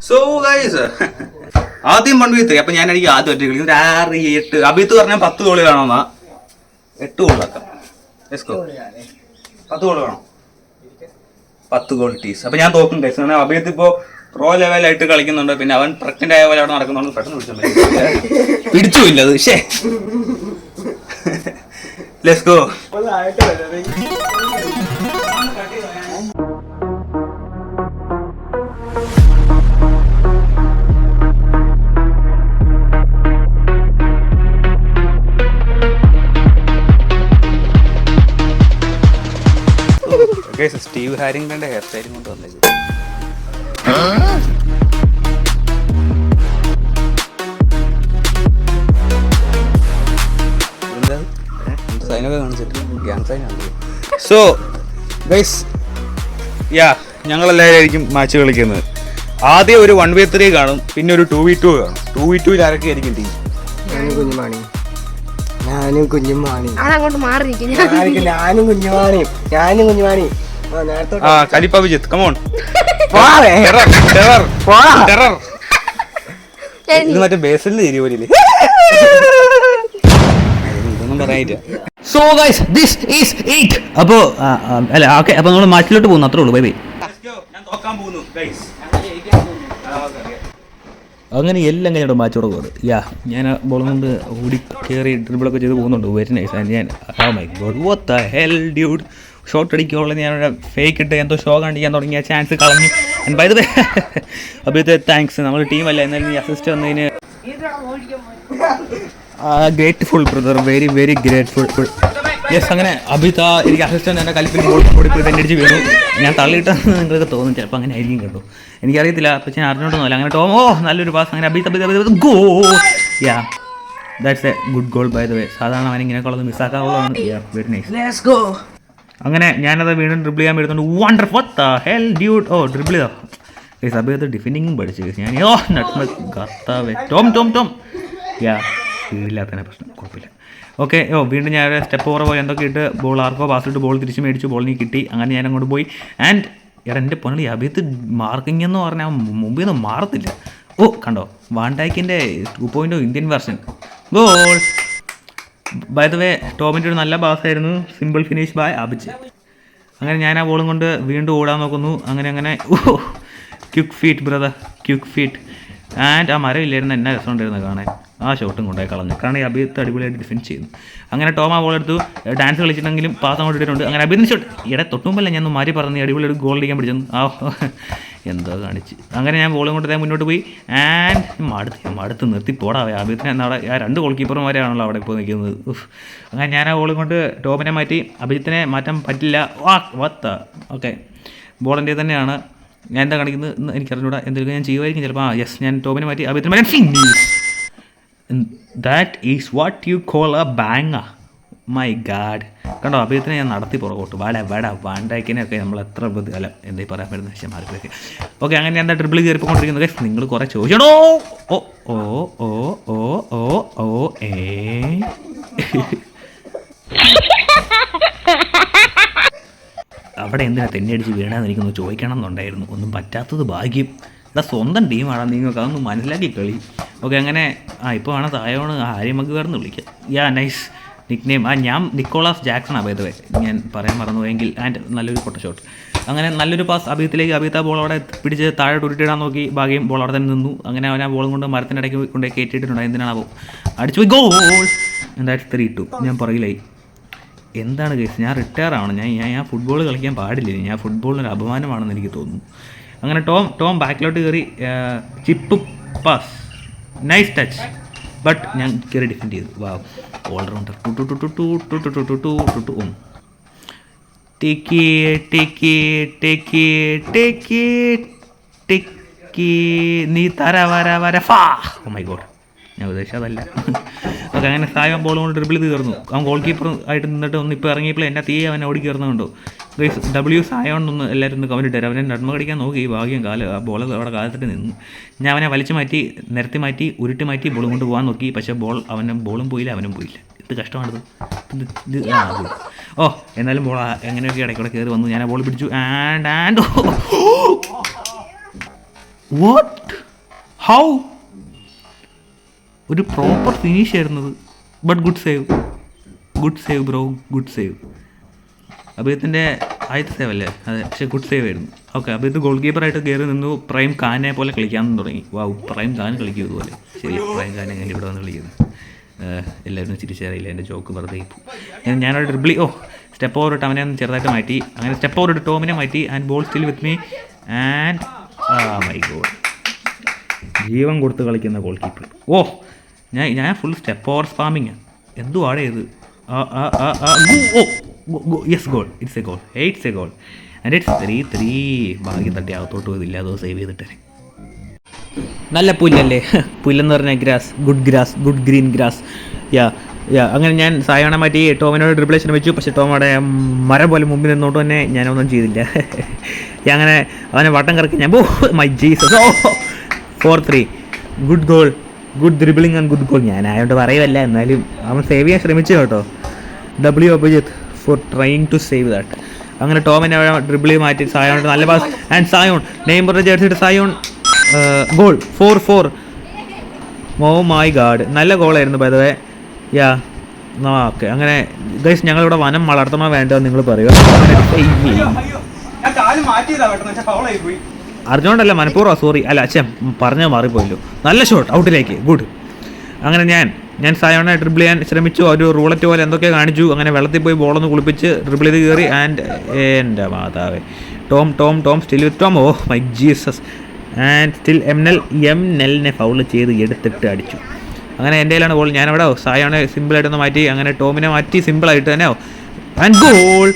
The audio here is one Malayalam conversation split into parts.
സോ ഗൈസ് ആദ്യം 1v3. അപ്പൊ ഞാൻ എനിക്ക് ആദ്യം ഒറ്റ കളിക്കും 6, 8. അഭിത്ത് പറഞ്ഞാൽ 10 ഗോളി വേണമെന്നാ. 8 ഗോളാക്കാം. 10 ഗോൾ വേണം. 10 ഗോൾ ടീസ്. അപ്പൊ ഞാൻ തോക്കും ഗൈസ്. കാരണം അഭിത്ത് ഇപ്പോ പ്രോ ലെവലായിട്ട് കളിക്കുന്നുണ്ട്. പിന്നെ അവൻ പ്രഗ്നന്റ് ആയ പോലെ അവിടെ നടക്കുന്നുണ്ട്. പെട്ടെന്ന് പിടിച്ചു ഇല്ല അത്. ശേ, ലെറ്റ്സ് ഗോ. സ്റ്റീവ് ഹാരിംഗ്ടന്റെ ഹെയർ സ്റ്റൈലും കൊണ്ട് വന്നത്. സൈനൊക്കെ കാണിച്ചിട്ട് ഗ്യാങ് സൈനാണ്. സോ ഗൈസ് ഞങ്ങളെല്ലാവരും മാച്ച് കളിക്കുന്നത്. ആദ്യം ഒരു 1v3 കാണും, പിന്നെ ഒരു 2v2 കാണും. 2v2 ആരൊക്കെ ആയിരിക്കും ടീം? ഞാനും കുഞ്ഞുമാണി. ഖലീഫ വിജിത്ത്, കമോൺ. ഇത് മറ്റേ ബേസിലിന്റെ തിരിപോലെ. ഇതൊന്നും പറയാനില്ല. So guys this is it. അപ്പോ അല്ല ഓക്കെ, അപ്പൊ നമ്മൾ മാച്ചിലോട്ട് പോകുന്നു. അത്രേ ഉള്ളൂ. Bye bye. അങ്ങനെ എല്ലാം കഴിഞ്ഞിട്ട് മാച്ച് തുടങ്ങുന്നത്. ഞാൻ ബോൾ കൊണ്ട് ഓടി കയറി ഡ്രിബിളൊക്കെ ചെയ്ത് പോകുന്നുണ്ട്. Very nice. ഞാൻ my god what the hell dude. Shot അടിക്കുള്ള ഞാനവിടെ ഫേക്ക് ഇട്ട് എന്തോ ഷോ കാണിക്കാൻ തുടങ്ങിയ ചാൻസ് കളഞ്ഞു. ബൈ ദ വേ അഭിത്തെ താങ്ക്സ്. നമ്മൾ ടീമല്ല, എന്നാലും ഈ അസിസ്റ്റ് വന്നതിന് grateful brother. Very very grateful. Yes. അങ്ങനെ അഭിത എനിക്ക് അസിസ്റ്റന്റ് എൻ്റെ കലിപ്പിൽ ഓടിപ്പോയി തെന്നടിച്ച് വീണു. ഞാൻ തള്ളിയിട്ടെന്ന് നിങ്ങൾക്ക് തോന്നും. ചിലപ്പോൾ അങ്ങനെ ആയിരിക്കും കേട്ടോ, എനിക്കറിയത്തില്ല. പക്ഷേ ഞാൻ അറിഞ്ഞോണ്ടൊന്നുമല്ല. അങ്ങനെ ടോം നല്ലൊരു പാസ്. അങ്ങനെ അഭിത goal. That's a good goal by the way. സാധാരണ അവൻ ഇങ്ങനെയൊക്കെ ഉള്ളത് മിസ്സാക്കാറുള്ളതാണ്. Very nice. Let's go. അങ്ങനെ ഞാനത് വീണ്ടും ഡ്രിബിൾ ചെയ്യാൻ വരുന്നുണ്ട്. Wonderful. What the hell dude. Dribble ചെയ്തോ ഗൈസ്. അഭിത് ഡിഫെൻഡിങ്ങും പഠിച്ചു ഞാൻ. കർത്താവേ. ടോം സ്പീഡില്ലാത്തതിനെ പ്രശ്നം. കുഴപ്പമില്ല. ഓക്കെ. വീണ്ടും ഞാൻ സ്റ്റെപ്പ് ഓവർ പോലെ എന്തൊക്കെ ഇട്ട് ബോൾ ആർക്കോ പാസ് ഇട്ട് ബോൾ തിരിച്ച് മേടിച്ചു. ബോളിന് കിട്ടി. അങ്ങനെ ഞാൻ അങ്ങോട്ട് പോയി. ആൻഡ് എൻ്റെ പൊന്നളി അഭിത്ത് മാർക്കിംഗ് എന്ന് പറഞ്ഞാൽ മുമ്പിൽ നിന്ന് മാറത്തില്ല. കണ്ടോ വാൻഡൈക്കിൻ്റെ 2.0 Indian version goal. By the way ടോമിൻ്റെ ഒരു നല്ല പാസ്സായിരുന്നു. സിമ്പിൾ ഫിനിഷ് ബൈ അഭിജ്. അങ്ങനെ ഞാൻ ആ ബോളും കൊണ്ട് വീണ്ടും ഓടാൻ നോക്കുന്നു. അങ്ങനെ quick feet brother, quick feet. And ആ മരം ഇല്ലായിരുന്നു. എന്നാ രസമുണ്ടായിരുന്നു കാണാൻ. ആ ഷോട്ടും കൊണ്ടുപോയി കളഞ്ഞു. കാരണം ഈ അഭിത്ത് അടിപൊളിയായിട്ട് ഡിഫെൻഡ് ചെയ്തു. അങ്ങനെ ടോം ആ ബോൾ എടുത്തു. ഡാൻസ് കളിച്ചിട്ടെങ്കിലും പാസ് അങ്ങോട്ട് ഇട്ടിട്ടുണ്ട്. അങ്ങനെ അഭിത്തിന് ഷോട്ട് തൊട്ടുമുമ്പല്ല ഞാൻ മാറി പറഞ്ഞു അടിപൊളി ഒരു ഗോൾ അടിക്കാൻ പിടിച്ചു. എന്തോ കാണിച്ച്. അങ്ങനെ ഞാൻ ബോളും കൊണ്ട് മുന്നോട്ട് പോയി. ആൻഡ് മടുത്ത് നിർത്തി പോടാവേ. അഭിത്തിന് അവിടെ ആ 2 ഗോൾ കീപ്പർമാരാണല്ലോ അവിടെ ഇപ്പോൾ നിൽക്കുന്നത്. അങ്ങനെ ഞാൻ ആ ബോളും കൊണ്ട് ടോമിനെ മാറ്റി. അഭിജിത്തിനെ മാറ്റാൻ പറ്റില്ല. ഓക്കെ, ബോളിൻ്റെ തന്നെയാണ്. ഞാൻ എന്താ കാണിക്കുന്നത് എനിക്കറിഞ്ഞൂടാ. എന്തെങ്കിലും ഞാൻ ചെയ്യുമായിരിക്കും ചിലപ്പോൾ. യെസ്, ഞാൻ ടോമിനെ മാറ്റി. അഭിജിത്തിനെ മാറ്റി ഫിനിഷ്. That is what you call a banger. My god. കണ്ടോ അഭിജിത്തിനെ ഞാൻ നടത്തി പുറകോട്ട്. വാൻഡൈക്കിനെയൊക്കെ നമ്മൾ എത്ര അല്ല എന്തായി പറയാൻ പറ്റുന്ന വിഷയം മാർക്കൊക്കെ. ഓക്കെ, അങ്ങനെ ഞാൻ എന്താ ഡ്രിബിൾ കയറിപ്പോണ്ടിരിക്കുന്നത്. നിങ്ങൾ കുറേ ചോദിച്ചോ. അവിടെ എന്തിനാ തെന്നടിച്ച് വീണാന്ന് എനിക്കൊന്ന് ചോദിക്കണം എന്നുണ്ടായിരുന്നു. ഒന്നും പറ്റാത്തത് ഭാഗ്യം. സ്വന്തം ടീമാണ്, നിങ്ങൾക്ക് അതൊന്ന് മനസ്സിലാക്കി കളി. ഓക്കെ, അങ്ങനെ ഇപ്പോൾ ആണ് തായോണ് ആര്യമഗ്വേർന്ന് വിളിക്കാം. നൈസ് നിക് നെയിം. ഞാൻ നിക്കോളാസ് ജാക്സൺ അഭയതവേ ഞാൻ പറയാൻ മറന്നുപോയെങ്കിൽ. ആൻഡ് നല്ലൊരു ഫോട്ടോ ഷോട്ട്. അങ്ങനെ നല്ലൊരു പാസ് അഭിയത്തിലേക്ക്. അഭിയത്ത് ബോൾ അവിടെ പിടിച്ച് താഴെ ഉരുട്ടിടാൻ നോക്കി. ഭാഗ്യം ബോൾ അവിടെ തന്നെ നിന്നു. അങ്ങനെ അവൻ ആ ബോളും കൊണ്ട് മരത്തിൻ്റെ ഇടയ്ക്ക് കൊണ്ടുപോയി കയറ്റിയിട്ടുണ്ട്. എന്തിനാണോ അടിച്ചു പോയി ഗോൾ. എന്തായാലും 3-2 ഞാൻ പുറകിലായി. എന്താണ് കേസ്, ഞാൻ റിട്ടയർ ആണ്. ഞാൻ ഫുട്ബോൾ കളിക്കാൻ പാടില്ല. ഞാൻ ഫുട്ബോളിനൊരു അപമാനമാണെന്ന് എനിക്ക് തോന്നുന്നു. അങ്ങനെ ടോം ബാക്കിലോട്ട് കയറി chip pass. Nice touch. But ഞാൻ കയറി ഡിഫെൻഡ് ചെയ്തു. വാവ്, ഓൾറൗണ്ടർ. നീ വര ഫാ. ഓ മൈ ഗോഡ്, ഞാൻ ഉദ്ദേശിച്ചത് അതല്ല. ഓക്കെ, അങ്ങനെ സായം ബോൾ കൊണ്ട് ഡ്രിബിൾ തീർന്നു. അവൻ ഗോൾ കീപ്പർ ആയിട്ട് നിന്നിട്ട് ഒന്ന് ഇപ്പോൾ ഇറങ്ങിയപ്പോൾ എന്നെ അവൻ ഓടി കയറുന്നുണ്ടോ. W സായോണ്ടൊന്ന് എല്ലാവരും ഒന്ന് കമൻറ്റ് ഇട്ടായിരുന്നു. അവനെ നന്മ കടിക്കാൻ നോക്കി. ഭാഗ്യം ആ ബോൾ അവിടെ കാലത്തിട്ട് നിന്നു. ഞാൻ അവനെ വലിച്ചു മാറ്റി, നിരത്തി മാറ്റി, ഉരുട്ടി മാറ്റി ബോളും കൊണ്ട് പോകാൻ നോക്കി. പക്ഷേ ബോളും പോയില്ല, അവനും പോയില്ല. ഇത് കഷ്ടമാണിത്. എന്നാലും ബോൾ എങ്ങനെയൊക്കെ ഇടയ്ക്കൂടെ കയറി വന്നു. ഞാൻ ആ ബോൾ പിടിച്ചു. What, how? ഒരു പ്രോപ്പർ ഫിനിഷ് ആയിരുന്നത്. But good save bro, good save. അഭിജിത്തിൻ്റെ ആദ്യത്തെ സേവ് അല്ലേ? അതെ, പക്ഷേ ഗുഡ് സേവ് ആയിരുന്നു. ഓക്കെ, അഭിജിത്ത് ഗോൾ കീപ്പറായിട്ട് കയറി നിന്നു. പ്രൈം ഖാനെ പോലെ കളിക്കാൻ തുടങ്ങി. വാവ്, പ്രൈം ഖാൻ കളിക്കും ഇതുപോലെ. ശരി, പ്രൈം ഖാനെ ഞാൻ ഇവിടെ വന്ന് കളിക്കുന്നത്. എല്ലാവരും തിരിച്ചറിയില്ല, എൻ്റെ ജോക്ക് വെറുതെ ഇപ്പം. ഞാനൊരു ഡ്രിബിളി സ്റ്റെപ്പ് ഓവർ ഇട്ട് അവനെ ഒന്ന് ചെറുതായിട്ട് മാറ്റി. അങ്ങനെ സ്റ്റെപ്പ് ഓവർ ഇട്ട് ടോമിനെ മാറ്റി. And ball still with me. And my god, ജീവൻ കൊടുത്ത് കളിക്കുന്ന ഗോൾ കീപ്പർ. ഞാൻ ഫുൾ സ്റ്റെപ്പ് ഓവർ സ്പാമിങ്. എന്തുവാടെ ഇത്? Yes, goal. It's a goal and it's 3-3. ഭാഗ്യം തട്ടി അകത്തോട്ട് പോയതില്ല, അതോ സേവ് ചെയ്തിട്ടേ. നല്ല പുല്ലല്ലേ? പുല്ലെന്ന് പറഞ്ഞാൽ ഗുഡ് ഗ്രീൻ ഗ്രാസ്. അങ്ങനെ ഞാൻ സായോണെ മാറ്റി ടോമിനോട് ഡ്രിബിള് ശ്രമിച്ചു. പക്ഷേ ടോം അവിടെ മരം പോലെ മുമ്പിൽ നിന്നോട്ട് തന്നെ ഞാനൊന്നും ചെയ്തില്ല. അങ്ങനെ അവനെ വട്ടം കറക്കി ഞാൻ my Jesus. 4-3. Good goal, good dribbling and good goal. ഞാൻ ആയതുകൊണ്ട് പറയുമല്ല, എന്നാലും അവൻ സേവ് ചെയ്യാൻ ശ്രമിച്ചു കേട്ടോ. W Abhijith for trying to save that. അങ്ങനെ ടോമിനെ ഡ്രിബിളി മാറ്റി സായോൺ നല്ല പാസ്. ആൻഡ് സായോൺ നെയ്മറിൻ്റെ ജേഴ്സിയിട്ട് Sayon goal. 4-4. Oh my god, നല്ല ഗോളായിരുന്നു ബൈ ദ വേ. ഓക്കെ, അങ്ങനെ ഗൈസ് ഞങ്ങളിവിടെ വനം വളർത്തണോ വേണ്ടോ നിങ്ങൾ പറയുക. അറിഞ്ഞോണ്ടല്ല, മനഃപൂർവ്വം, സോറി. അല്ല പറഞ്ഞാൽ മാറിപ്പോയല്ലോ. നല്ല ഷോട്ട് ഔട്ടിലേക്ക്, ഗുഡ്. അങ്ങനെ ഞാൻ സായോണെ ഡ്രിബിൾ ചെയ്യാൻ ശ്രമിച്ചു. ഒരു റൂളറ്റ് പോലെ എന്തൊക്കെ കാണിച്ചു. അങ്ങനെ വെള്ളത്തിൽ പോയി ബോളൊന്ന് കുളിപ്പിച്ച് ഡ്രിബിൾ ചെയ്ത് കയറി. ആൻഡ് എൻ്റെ മാതാവേ, Tom still with Tom. Oh my Jesus. And still എംനെല്ലിനെ ഫൗൾ ചെയ്ത് എടുത്തിട്ട് അടിച്ചു. അങ്ങനെ എൻ്റെ കയ്യിലാണ് ബോൾ. ഞാനവിടെ സായോണെ സിമ്പിളായിട്ടൊന്ന് മാറ്റി. അങ്ങനെ ടോമിനെ മാറ്റി സിമ്പിളായിട്ട് തന്നെ. And goal.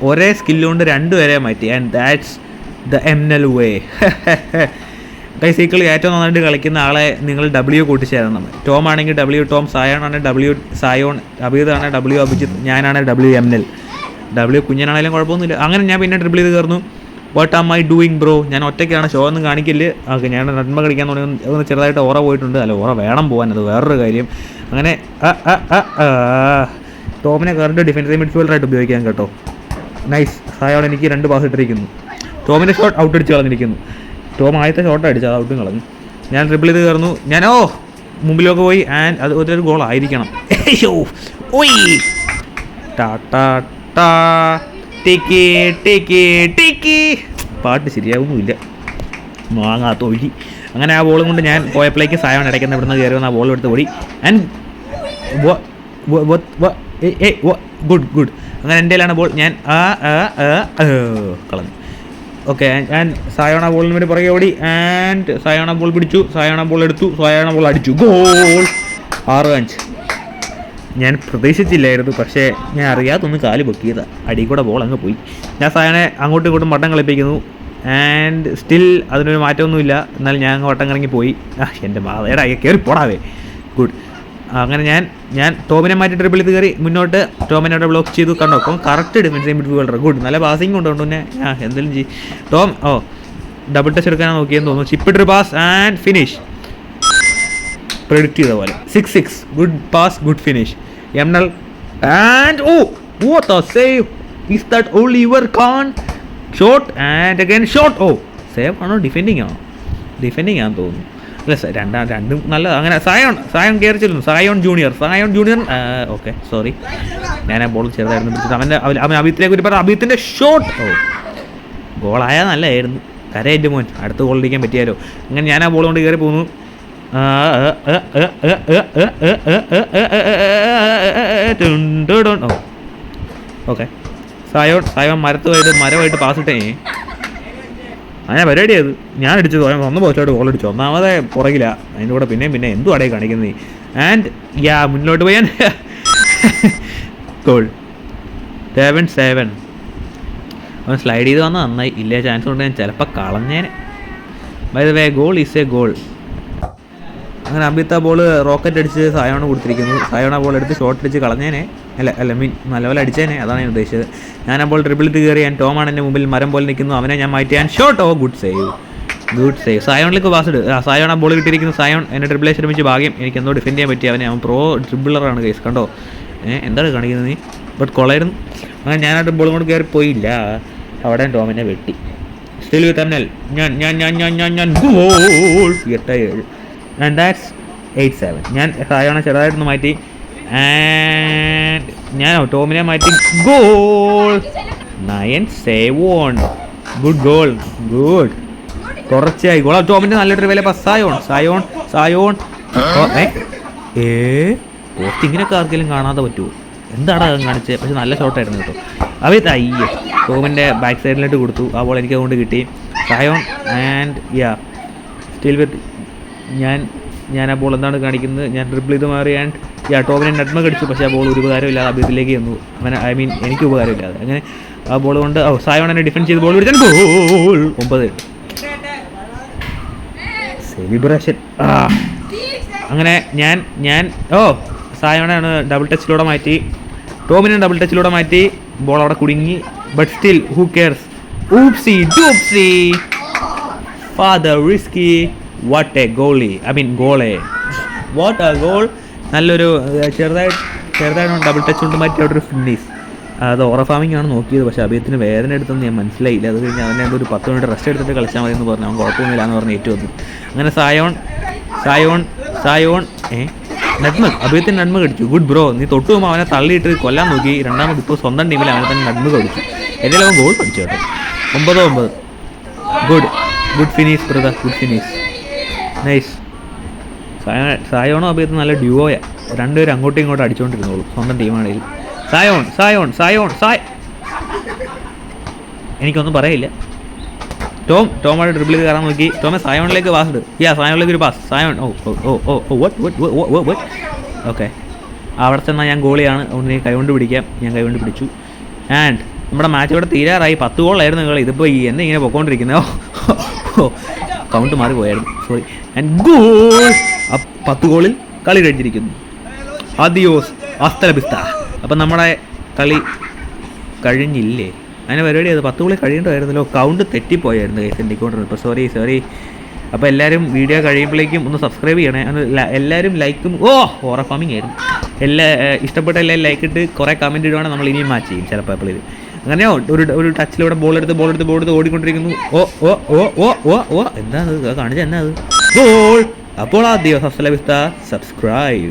ഒരേ സ്കില്ലുകൊണ്ട് രണ്ടുപേരെ മാറ്റി. And that's the Emnel way. Basically ഏറ്റവും നന്നായിട്ട് കളിക്കുന്ന ആളെ നിങ്ങൾ W കൂട്ടിച്ചേരണം. ടോം ആണെങ്കിൽ W ടോം, സായോൺ ആണെങ്കിൽ W സായോൺ, അഭിജിത്ത് ആണെങ്കിൽ W അഭിജിത്ത്, ഞാനാണെങ്കിൽ W എംനെൽ. W കുഞ്ഞനാണെങ്കിലും കുഴപ്പമൊന്നുമില്ല. അങ്ങനെ ഞാൻ പിന്നെ ഡ്രിബിൾ ചെയ്ത് കയറുന്നു. What am I doing bro? ഞാൻ ഒറ്റയ്ക്കാണ്, ഷോ ഒന്നും കാണിക്കില്ല. ഓക്കെ, ഞാൻ നന്മ കളിക്കാൻ തുടങ്ങി. ഒന്ന് ചെറുതായിട്ട് ഓറ പോയിട്ടുണ്ട്. അല്ല, ഓറ വേണം പോകാൻ, അത് വേറൊരു കാര്യം. അങ്ങനെ ടോമിനെ കറണ്ട് ഡിഫൻസീവ് മിഡ്ഫീൽഡറായിട്ട് ഉപയോഗിക്കാൻ കേട്ടോ. നൈസ്. സായോൺ എനിക്ക് 2 പാസ് ഇട്ടിരിക്കുന്നു. ടോമിൻ്റെ ഷോട്ട് ഔട്ട് അടിച്ച് കളഞ്ഞിരിക്കുന്നു. ടോം ആദ്യത്തെ ഷോട്ട് അടിച്ചു, അത് ഔട്ടും കളഞ്ഞു. ഞാൻ ഡ്രിബിൾ ചെയ്ത് കയറുന്നു. മുമ്പിലൊക്കെ പോയി. ആൻഡ് അത് ഒരു ഗോൾ ആയിരിക്കണം. പാട്ട് ശരിയാവുന്നുമില്ല, മാങ്ങാത്തൊഴി. അങ്ങനെ ആ ബോളും കൊണ്ട് ഞാൻ പോയപ്പോഴേക്ക് സായോൺ ഇടയ്ക്കുന്ന ഇവിടുന്ന് കയറി വന്ന് ആ ബോൾ എടുത്ത് ഓടി. And good. അങ്ങനെ എൻ്റെ കയ്യിലാണ് ബോൾ. ഞാൻ കളഞ്ഞു. ഓക്കെ, ഞാൻ സായോണ ബോളിന് വേണ്ടി പുറകെ ഓടി. ആൻഡ് സായോണ ബോൾ പിടിച്ചു, സായോണ ബോൾ എടുത്തു, സായോണ ബോൾ അടിച്ചു. ഗോൾ. 6-5. ഞാൻ പ്രതീക്ഷിച്ചില്ലായിരുന്നു, പക്ഷേ ഞാൻ അറിയാത്തൊന്ന് കാല് പൊക്കിയതാണ്. അടിയിൽ കൂടെ ബോൾ അങ്ങ് പോയി. ഞാൻ സായോണെ അങ്ങോട്ടും ഇങ്ങോട്ടും വട്ടം കളിപ്പിക്കുന്നു. ആൻഡ് സ്റ്റിൽ അതിനൊരു മാറ്റമൊന്നുമില്ല. എന്നാലും ഞാൻ അങ്ങ് വട്ടം കറങ്ങി പോയി. എൻ്റെ മാതയുടെ കയറി പോടാവേ. ഗുഡ്. അങ്ങനെ ഞാൻ ടോമിനെ മാറ്റി ഡ്രിബിൾ ചെയ്ത് കയറി മുന്നോട്ട്. ടോമിനെ അവിടെ ബ്ലോക്ക് ചെയ്തു. കണ്ടോ, അപ്പം കറക്റ്റ് ഡിഫൻസീവ് മിഡ്ഫീൽഡർ. ഗുഡ്. നല്ല പാസിംഗ് കൊണ്ടുകൊണ്ട് തന്നെ എന്തെങ്കിലും ടോം ഡബിൾ ടച്ച് എടുക്കാനാണ് നോക്കിയെന്ന് തോന്നുന്നു. ചിപ്പിട്ടൊരു പാസ് ആൻഡ് ഫിനിഷ്. പ്രെഡിക്റ്റ് ചെയ്ത പോലെ 6-6. Good pass, good finish. Emnel and what a save. Is that Oliver Kahn? Shot and again shot. Save ആണോ ഡിഫെൻഡിങ് ആണോ? ഡിഫെൻഡിങ് ആണെന്ന് തോന്നുന്നു. അല്ല, രണ്ടും നല്ല. അങ്ങനെ സായോൺ കയറിച്ചിരുന്നു. സായോൺ ജൂനിയർ. ഓക്കെ, സോറി, ഞാൻ ആ ബോൾ ചെറുതായിരുന്നു പിടിച്ചിട്ട് അവൻ അഭിത്തിലേക്ക് ഒരു പറഞ്ഞ അഭിത്തിൻ്റെ ഷോട്ട്. ഗോളായാൽ നല്ലതായിരുന്നു. കരയേറ്റ് മോൻ, അടുത്ത ഗോൾ അടിക്കാൻ പറ്റിയാലോ. അങ്ങനെ ഞാൻ ആ ബോൾ കൊണ്ട് കയറി പോകുന്നു. ഓക്കെ, സായോൺ മരമായിട്ട് പാസിട്ടേ. അങ്ങനെ പരിപാടി അത് ഞാൻ അടിച്ചത്. ഒന്ന് പോസ്റ്റായിട്ട് ഗോൾ അടിച്ചു. ഒന്നാമതെ പുറകില്ല, അതിൻ്റെ കൂടെ പിന്നെ എന്തും അടയെ കാണിക്കുന്നത്. ആൻഡ് മുന്നോട്ട് പോയാൻ ഗോൾ. 7-7. അവൻ സ്ലൈഡ് ചെയ്ത് വന്നാൽ നന്നായി. ഇല്ലേ ചാൻസ് കൊണ്ട് ഞാൻ ചിലപ്പോൾ കളഞ്ഞേനെ. By the way, goal is a goal. അങ്ങനെ അഭിത്ത ബോൾ റോക്കറ്റ് അടിച്ച് സായോണ് കൊടുത്തിരിക്കുന്നു. സായോണ ബോൾ എടുത്ത് ഷോട്ട് അടിച്ച് കളഞ്ഞേനെ. നല്ലപോലെ അടിച്ചേനെ, അതാണ് ഞാൻ ഉദ്ദേശിച്ചത്. ഞാൻ ആ ബോൾ ഡ്രിബിൾ ചെയ്ത് കയറി. ഞാൻ ടോമാണ് എൻ്റെ മുമ്പിൽ മരം പോലെ നിൽക്കുന്നു. അവനെ ഞാൻ മാറ്റി. ഞാൻ ഷോട്ട്. Good save. സായോണിലേക്ക് പാസ് ഇട്. സായോൺ ആ ബോൾ കിട്ടിയിരിക്കുന്നു. സായോൺ എന്നെ ഡ്രിബിളെ ശ്രമിച്ച് ഭാഗ്യം എനിക്ക് എന്തോ ഡിഫെൻഡ് ചെയ്യാൻ പറ്റി. അവൻ പ്രോ ഡ്രിബിളറാണ് കേസ്. കണ്ടോ, എന്താണ് കാണിക്കുന്നത് നീ? ബട്ട് കൊളായിരുന്നു. അങ്ങനെ ഞാൻ ആ ബോൾ കൊണ്ട് കയറി പോയില്ല. അവിടെ ടോമിനെ വെട്ടി. സ്റ്റിൽ വിത്ത് എംഎൽ ഞാൻ ഗോൾ 8-7 ആൻഡ് ദാറ്റ്സ് 8-7. ഞാൻ സായോണെ ചെറുതായിട്ടൊന്ന് മാറ്റി ആൻഡ് ഞാൻ ടോമിനെ മാറ്റി ഗോൾ 9-7. Good goal, good. കുറച്ചായി ഗോൾ. ടോമിൻ്റെ നല്ലൊരു വില. സായോൺ പോസ്റ്റ് ഇങ്ങനെയൊക്കെ ആർക്കെങ്കിലും കാണാതെ പറ്റുമോ? എന്താണ് അത് കാണിച്ചത്? പക്ഷെ നല്ല ഷോട്ടായിരുന്നു കേട്ടോ. അവര് അയ്യോ ടോമിൻ്റെ ബാക്ക് സൈഡിലോട്ട് കൊടുത്തു. ആ ബോൾ എനിക്ക് അതുകൊണ്ട് കിട്ടി. സായോൺ ആൻഡ് സ്റ്റിൽ വിത്ത് ഞാൻ ആ ബോൾ എന്താണ് കാണിക്കുന്നത്? ഞാൻ ഡ്രിബിൾ ചെയ്ത് മാറി ആൻഡ് ടോമിനെ നട്മ കടിച്ചു. പക്ഷേ ആ ബോൾ ഒരു ഉപകാരമില്ലാതെ അഭിത്തിലേക്ക് വന്നു. എനിക്ക് ഉപകാരമില്ലാതെ അങ്ങനെ ആ ബോൾ കൊണ്ട് സായോൺ എന്നെ ഡിഫെൻഡ് ചെയ്ത് ബോൾ പിടിച്ചാൽ ഗോൾ 9. സെലിബ്രേഷൻ. അങ്ങനെ ഞാൻ സായോണാണ് ഡബിൾ ടച്ചിലൂടെ മാറ്റി. ടോമിനെ ഡബിൾ ടച്ചിലൂടെ മാറ്റി. ബോൾ അവിടെ കുടുങ്ങി. But still who cares? Oopsie doopsie father risky. What a goalie, ഗോളേ, വാട്ട് എ ഗോൾ. നല്ലൊരു ചെറുതായിട്ട് ഡബിൾ ടച്ച് കൊണ്ട് മാറ്റി അവിടെ ഒരു ഫിനിഷ്. അത് ഓറഫാമിംഗ് ആണ് നോക്കിയത്. പക്ഷേ അഭിയത്തിന് വേദന എടുത്തെന്ന് ഞാൻ മനസ്സിലായില്ല. അത് കഴിഞ്ഞ് അവനെ ഒരു 10 മിനിറ്റ് റെസ്റ്റ് എടുത്തിട്ട് കളിച്ചാൽ മതി എന്ന് പറഞ്ഞു. അവൻ കുഴപ്പമൊന്നുമില്ല എന്ന് പറഞ്ഞ് ഏറ്റു വന്നു. അങ്ങനെ സായോൺ നഡ്മ അഭിയത്തിന് നഡ്മ കടിച്ചു. Good bro. നീ തൊട്ട് പോകുമ്പോൾ അവനെ തള്ളിയിട്ട് കൊല്ലാൻ നോക്കി. രണ്ടാമത് ഇപ്പോൾ സ്വന്തം ടീമിൽ അവനെ തന്നെ നഡ്മ കടിച്ചു. എന്തെങ്കിലും അവൻ ഗോൾ പഠിച്ചു കേട്ടോ. 9-9. Good finish brother, good finish, nice. സായോണും അഭിയത്ത് നല്ല ഡ്യൂവോയാ. രണ്ടുപേരും അങ്ങോട്ടും ഇങ്ങോട്ടും അടിച്ചുകൊണ്ടിരുന്നോളൂ. സ്വന്തം ടീമാണെങ്കിൽ സായോൺ എനിക്കൊന്നും പറയില്ല. ടോമായിട്ട് ഡ്രിബിൾ ചെയ്ത് കയറാൻ നോക്കി. ടോമെ സായോണിലേക്ക് പാസ് ഇട്. സായോണിലേക്ക് ഒരു പാസ്. സായോൺ ഓക്കെ. അവിടെ ചെന്നാൽ ഞാൻ ഗോളിയാണ്. അതുകൊണ്ട് നീ കൈകൊണ്ട് പിടിക്കാം. ഞാൻ കൈകൊണ്ട് പിടിച്ചു. ആൻഡ് നമ്മുടെ മാച്ച് ഇവിടെ തീരാറായി. 10 ഗോളായിരുന്നു കളി. ഇതിപ്പോൾ എന്നെ ഇങ്ങനെ പൊക്കോണ്ടിരിക്കുന്നത്. കൗണ്ട് മാറി പോയായിരുന്നു, സോറി. And goal. 10 ഗോളിൽ കളി കഴിഞ്ഞിരിക്കുന്നു. ആദിയോസ് ആസ്തലബിസ്ത. അപ്പം നമ്മുടെ കളി കഴിഞ്ഞില്ലേ? അതിന് പരിപാടി അത് 10 ഗോളിൽ കഴിയേണ്ടതായിരുന്നല്ലോ. Count തെറ്റിപ്പോയായിരുന്നു case എണ്ണിക്കൊണ്ടിരുന്നത്. ഇപ്പോൾ സോറി. അപ്പോൾ എല്ലാവരും വീഡിയോ കഴിയുമ്പോഴേക്കും ഒന്ന് സബ്സ്ക്രൈബ് ചെയ്യണേ. എല്ലാവരും ലൈക്കും ഓറഫാമിങ് ആയിരുന്നു. ഇഷ്ടപ്പെട്ട എല്ലാവരും ലൈക്ക് ഇട്ട് കുറേ കമൻറ്റ് ഇടുവാണെങ്കിൽ നമ്മൾ ഇനിയും മാച്ച് ചെയ്യും ചിലപ്പോൾ. അപ്പോൾ ഇത് അങ്ങനെയോ ഒരു ടച്ചിലൂടെ ബോൾ എടുത്ത് ഓടിക്കൊണ്ടിരിക്കുന്നു. എന്താ കാണിച്ചത്? എന്നാ അത് ഗോൾ. അപ്പോൾ ആദ്യം സബ്സ്ക്രൈബ്.